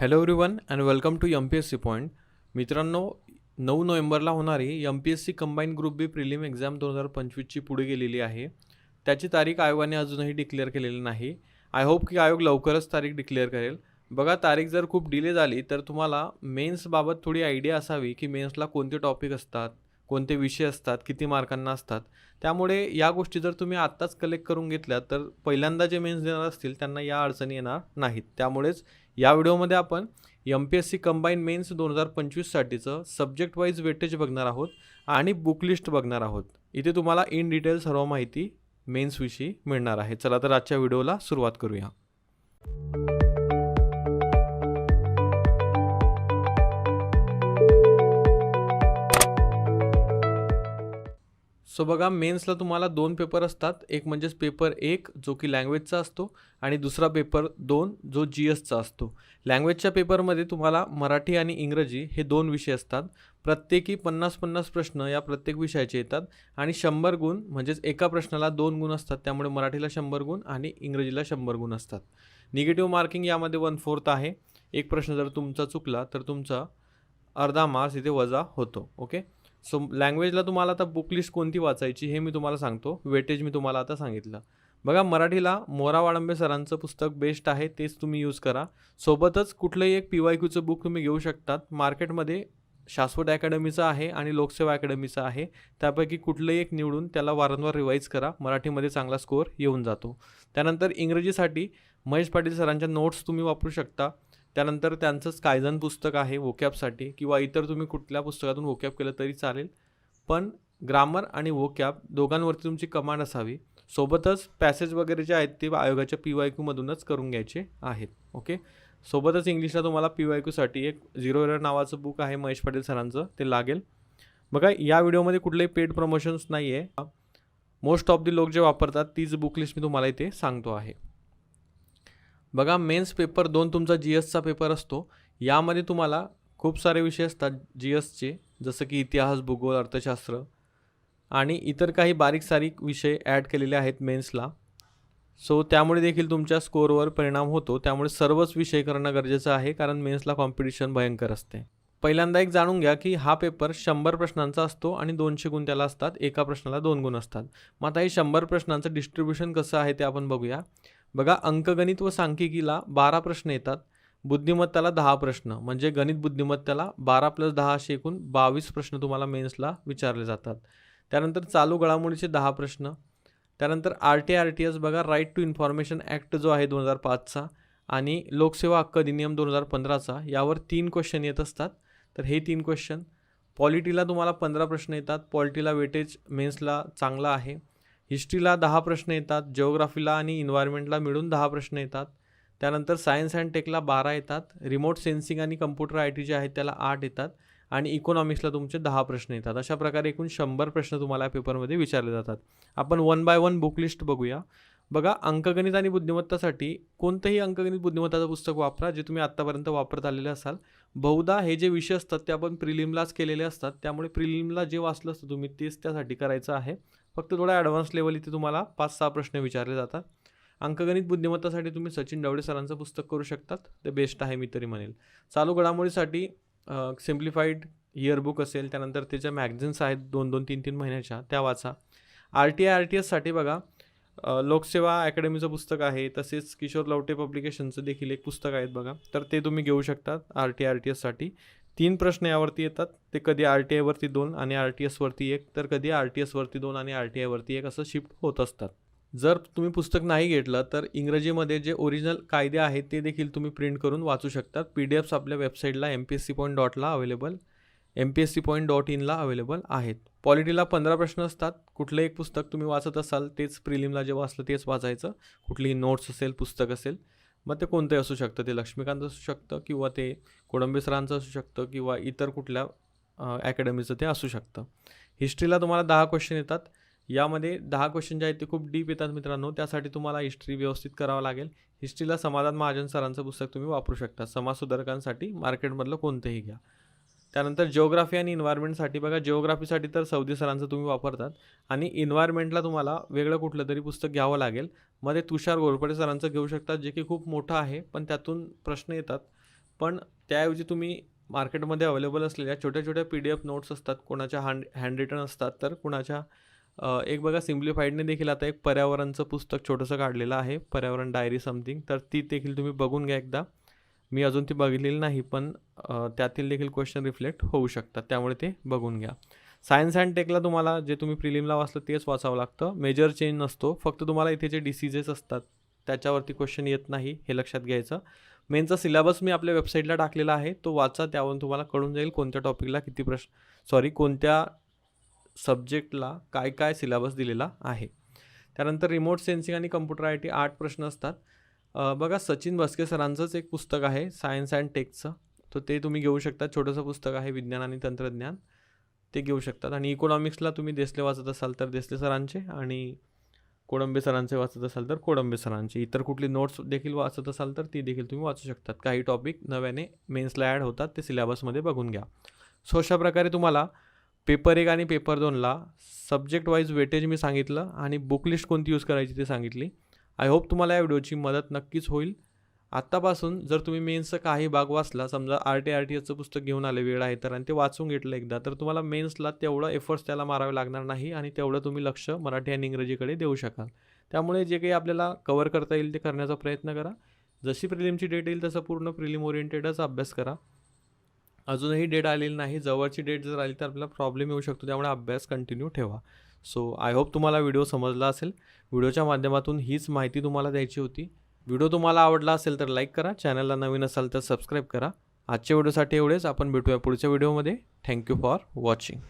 Hello everyone and welcome to MPSC point. मित्रांनो, 9 नोव्हेंबरला होणारी MPSC combine group B prelim exam 2025ची पुढे गेलेली आहे. त्याची तारीख आयोगाने अजूनही डिक्लेअर केलेली नाही. आय होप की आयोग लवकरच तारीख डिक्लेअर करेल. बघा, तारीख जर खूप डिले झाली तर तुम्हाला मेन्सबाबत थोडी आयडिया असावी की मेन्सला कोणते टॉपिक असतात, कोणते विषय असतात, किती मार्कांना असतात. त्यामुळे या गोष्टी जर तुम्ही आत्ताच कलेक्ट करून घेतल्या तर पहिल्यांदा जे मेन्स देणार असतील त्यांना या अडचणी येणार नाहीत. त्यामुळेच या व्हिडिओमध्ये आपण MPSC कंबाईन मेन्स 2025साठीचं सब्जेक्ट वाईज वेटेज बघणार आहोत आणि बुक लिस्ट बघणार आहोत. इथे तुम्हाला इन डिटेल सर्व माहिती मेन्सविषयी मिळणार आहे. चला तर आजच्या व्हिडिओला सुरुवात करूया. सो बघा, मेन्सला तुम्हाला 2 पेपर असतात. एक म्हणजेच पेपर 1 जो की लँग्वेजचा असतो आणि दुसरा पेपर 2 जो GSचा असतो. लँग्वेजच्या पेपरमध्ये तुम्हाला मराठी आणि इंग्रजी हे 2 विषय असतात. प्रत्येकी 50-50 प्रश्न या प्रत्येक विषयाचे येतात आणि 100 गुण म्हणजेच एका प्रश्नाला 2 गुण असतात. त्यामुळे मराठीला 100 गुण आणि इंग्रजीला 100 गुण असतात. निगेटिव्ह मार्किंग यामध्ये 1/4 आहे. एक प्रश्न जर तुमचा चुकला तर तुमचा अर्धा मार्क्स इथे वजा होतो. ओके. सो लँग्वेजला तुम्हाला आता बुक लिस्ट कोणती वाचायची हे मी तुम्हाला सांगतो. वेटेज मी तुम्हाला आता सांगितलं. बघा, मराठीला मोरा वाळंबे सरांचं पुस्तक बेस्ट आहे, तेच तुम्ही यूज करा. सोबतच कुठलंही एक PYQचं बुक तुम्ही घेऊ शकतात. मार्केटमध्ये शाश्वत अकॅडमीचं आहे आणि लोकसेवा अकॅडमीचं आहे. त्यापैकी कुठलंही एक निवडून त्याला वारंवार रिवाईज करा. मराठीमध्ये चांगला स्कोअर येऊन जातो. त्यानंतर इंग्रजीसाठी महेश पाटील सरांच्या नोट्स तुम्ही वापरू शकता. त्यानंतर त्यांचंच कायझन पुस्तक आहे वोकॅबसाठी, किंवा इतर तुम्ही कुठल्या पुस्तकातून वोकॅब केलं तरी चालेल. पण ग्रामर आणि वोकॅब दोघांवरती तुमची कमांड असावी. सोबतच पॅसेज वगैरे जे आहेत ते आयोगाच्या PYQमधूनच करून घ्यायचे आहेत. ओके. सोबतच इंग्लिशला तुम्हाला PYQसाठी एक 0 एरर नावाचं बुक आहे महेश पाटील सरांचं, ते लागेल. बघा, या व्हिडिओमध्ये कुठलेही पेड प्रमोशन्स नाही आहे. मोस्ट ऑफ दी लोक जे वापरतात तीच बुक लिस्ट मी तुम्हाला इथे सांगतो आहे. बघा, मेन्स पेपर 2 तुमचा GSचा पेपर असतो. यामध्ये तुम्हाला खूप सारे विषय असतात GSचे, जसं की इतिहास, भूगोल, अर्थशास्त्र आणि इतर काही बारीक सारीक विषय ॲड केलेले आहेत मेन्सला. सो त्यामुळे देखील तुमच्या स्कोअरवर परिणाम होतो. त्यामुळे सर्वच विषय करणं गरजेचं आहे, कारण मेन्सला कॉम्पिटिशन भयंकर असते. पहिल्यांदा एक जाणून घ्या की हा पेपर 100 प्रश्नांचा असतो आणि 200 गुण त्याला असतात. एका प्रश्नाला 2 गुण असतात. मग आता हे 100 प्रश्नांचं डिस्ट्रीब्युशन कसं आहे ते आपण बघूया. बघा, अंकगणित व सांख्यिकीला 12 प्रश्न येतात. बुद्धिमत्ताला 10 प्रश्न, म्हणजे गणित बुद्धिमत्ताला 12 + 10 असे एकूण 22 प्रश्न तुम्हाला मेन्सला विचारले जातात. त्यानंतर चालू घडामोडीचे 10 प्रश्न. त्यानंतर RTS बघा, राईट टू इन्फॉर्मेशन ॲक्ट जो आहे 2005चा आणि लोकसेवा हक्क अधिनियम 2015चा, यावर 3 क्वेश्चन येत असतात. तर हे 3 क्वेश्चन. पॉलिटीला तुम्हाला 15 प्रश्न येतात. पॉलिटीला वेटेज मेन्सला चांगला आहे. हिस्ट्रीला 10 प्रश्न येतात. जिओग्राफीला आणि इन्व्हायरमेंटला मिळून 10 प्रश्न येतात. त्यानंतर सायन्स अँड टेकला 12 येतात. रिमोट सेन्सिंग आणि कम्प्युटर IT जे आहेत त्याला 8 येतात. आणि इकॉनॉमिक्सला तुमचे 10 प्रश्न येतात. अशा प्रकारे एकूण 100 प्रश्न तुम्हाला या पेपरमध्ये विचारले जातात. आपण 1 बाय 1 बुक लिस्ट बघूया. बघा, अंकगणित आणि बुद्धिमत्तासाठी कोणतंही अंकगणित बुद्धिमत्ताचं पुस्तक वापरा जे तुम्ही आत्तापर्यंत वापरत आलेले असाल. बहुधा हे जे विषय असतात ते आपण प्रिलिमलाच केलेले असतात. त्यामुळे प्रिलिमला जे वाचलं असतं तुम्ही तेच त्यासाठी करायचं आहे. फक्त थोडा ॲडव्हान्स लेवल इथे तुम्हाला 5-6 प्रश्न विचारले जातात. अंकगणित बुद्धिमत्तासाठी तुम्ही सचिन डवळे सरांचं पुस्तक करू शकतात, ते बेस्ट आहे मी तरी म्हणेल. चालू घडामोडीसाठी सिम्प्लिफाईड इयरबुक असेल, त्यानंतर त्याच्या मॅगझिन्स आहेत 2-2, 3-3 महिन्याच्या, त्या वाचा. RTS बघा, लोकसेवा अकॅडमीचं पुस्तक आहे. तसेच किशोर लवटे पब्लिकेशनचं देखील एक पुस्तक आहेत बघा, तर ते तुम्ही घेऊ शकतात. RTS 3 प्रश्न यावरती येतात. ते कधी RTI वरती 2 आणि RTS वरती 1, तर कधी RTS वरती 2 आणि RTI वरती 1 असं शिफ्ट होत असतात. जर तुम्ही पुस्तक नाही घेतलं तर इंग्रजीमध्ये जे ओरिजिनल कायदे आहेत ते देखील तुम्ही प्रिंट करून वाचू शकतात. PDFs आपल्या वेबसाईटला MPSCPoint.ला अवेलेबल, MPSCPoint.in अवेलेबल आहेत. पॉलिटीला 15 प्रश्न असतात. कुठलं एक पुस्तक तुम्ही वाचत असाल तेच प्रिलिमला जे वाचलं तेच वाचायचं. कुठलीही नोट्स असेल, पुस्तक असेल, मग ते कोणतंही असू शकतं. ते लक्ष्मीकांत असू शकतं, किंवा ते कोडंबे सरांचं असू शकतं, किंवा इतर कुठल्या अकॅडमीचं ते असू शकतं. हिस्ट्रीला तुम्हाला 10 क्वेश्चन येतात. यामध्ये 10 क्वेश्चन जे आहेत ते खूप डीप येतात मित्रांनो. त्यासाठी तुम्हाला हिस्ट्री व्यवस्थित करावं लागेल. हिस्ट्रीला समाधान महाजन सरांचं पुस्तक तुम्ही वापरू शकता. समाजसुधारकांसाठी मार्केटमधलं कोणतंही घ्या. त्यानंतर जिओग्राफी आणि इन्व्हायरमेंटसाठी बघा, जिओग्राफीसाठी तर सौदी सरांचं तुम्ही वापरतात आणि इन्व्हायरमेंटला तुम्हाला वेगळं कुठलं तरी पुस्तक घ्यावं लागेल. मध्ये तुषार घोरपडे सरांचं घेऊ शकतात, जे की खूप मोठं आहे, पण त्यातून प्रश्न येतात. पण त्याऐवजी तुम्ही मार्केटमध्ये अवेलेबल असलेल्या छोट्या छोट्या PDF नोट्स असतात, कोणाच्या हँड रिटन असतात, तर कुणाच्या एक बघा सिम्प्लिफाईडने देखील आता एक पर्यावरणचं पुस्तक छोटंसं काढलेलं आहे, पर्यावरण डायरी समथिंग, तर ती देखील तुम्ही बघून घ्या एकदा. मी अजून ती बघितलेली नाही, पण त्यातील देखील क्वेश्चन रिफ्लेक्ट होऊ शकतात, त्यामुळे ते बघून घ्या. सायन्स अँड टेकला तुम्हाला जे तुम्ही प्रिलिमला वाचलं तेच वाचावं लागतं, मेजर चेंज नसतो. फक्त तुम्हाला इथे जे डिसीजेस असतात त्याच्यावरती क्वेश्चन येत नाही, हे लक्षात घ्यायचं. मेनचा सिलेबस मी आपल्या वेबसाईटला टाकलेला आहे, तो वाचा. त्यावरून तुम्हाला कळून जाईल कोणत्या टॉपिकला किती कोणत्या सब्जेक्टला काय काय सिलेबस दिलेला आहे. त्यानंतर रिमोट सेन्सिंग आणि कम्प्युटर IT 8 प्रश्न असतात. बघा सचिन भस्के सरांचंच एक पुस्तक आहे सायन्स अँड टेकचं, तर ते तुम्ही घेऊ शकता. छोटंसं पुस्तक आहे, विज्ञान आणि तंत्रज्ञान, ते घेऊ शकतात. आणि इकॉनॉमिक्सला तुम्ही देसले वाचत असाल तर देसले सरांचे, आणि कोडंबे सरांचे वाचत असाल तर कोडंबे सरांचे. इतर कुठली नोट्स देखील वाचत असाल तर ती देखील तुम्ही वाचू शकतात. काही टॉपिक नव्याने मेन्सला ॲड होतात, ते सिलेबसमध्ये बघून घ्या. सो अशा प्रकारे तुम्हाला पेपर 1 आणि पेपर 2ला सब्जेक्ट वाईज वेटेज मी सांगितलं आणि बुक लिस्ट कोणती यूज करायची ते सांगितली. आय होप तुम्हाला या व्हिडिओची मदत नक्कीच होईल. आत्तापासून जर तुम्ही मेन्सचं काही भाग वाचला, समजा RTIचं पुस्तक घेऊन आले वेळ आहे तर, आणि ते वाचून घेतलं एकदा, तर तुम्हाला मेन्सला तेवढं एफर्ट्स त्याला मारावे लागणार नाही आणि तेवढं तुम्ही लक्ष मराठी आणि इंग्रजीकडे देऊ शकाल. त्यामुळे जे काही आपल्याला कव्हर करता येईल ते करण्याचा प्रयत्न करा. जशी प्रिलिमची डेट येईल तसं पूर्ण प्रिलिम ओरिएंटेडच अभ्यास करा. अजूनही डेट आलेली नाही, जवळची डेट जर आली तर आपल्याला प्रॉब्लेम येऊ शकतो, त्यामुळे अभ्यास कंटिन्यू ठेवा. सो आय होप तुम्हाला व्हिडिओ समजला असेल. व्हिडिओच्या माध्यमातून हीच माहिती तुम्हाला द्यायची होती. व्हिडिओ तुम्हाला आवडला असेल तर लाईक करा, चॅनलला नवीन असाल तर सबस्क्राईब करा. आजच्या व्हिडिओसाठी एवढेच. आपण भेटूया पुढच्या व्हिडिओमध्ये. Thank you for watching.